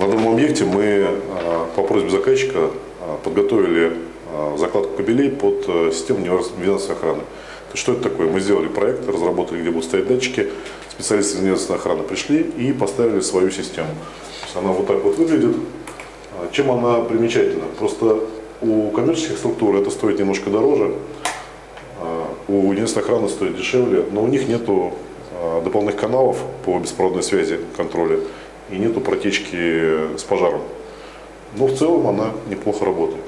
На данном объекте мы по просьбе заказчика подготовили закладку кабелей под систему внедорожной охраны. Что это такое? Мы сделали проект, разработали, где будут стоять датчики, специалисты из внедорожной охраны пришли и поставили свою систему. Она вот так вот выглядит. Чем она примечательна? Просто у коммерческих структур это стоит немножко дороже, у внедорожной охраны стоит дешевле, но у них нету дополнительных каналов по беспроводной связи, контроля, и нету протечки с пожаром. Но в целом она неплохо работает.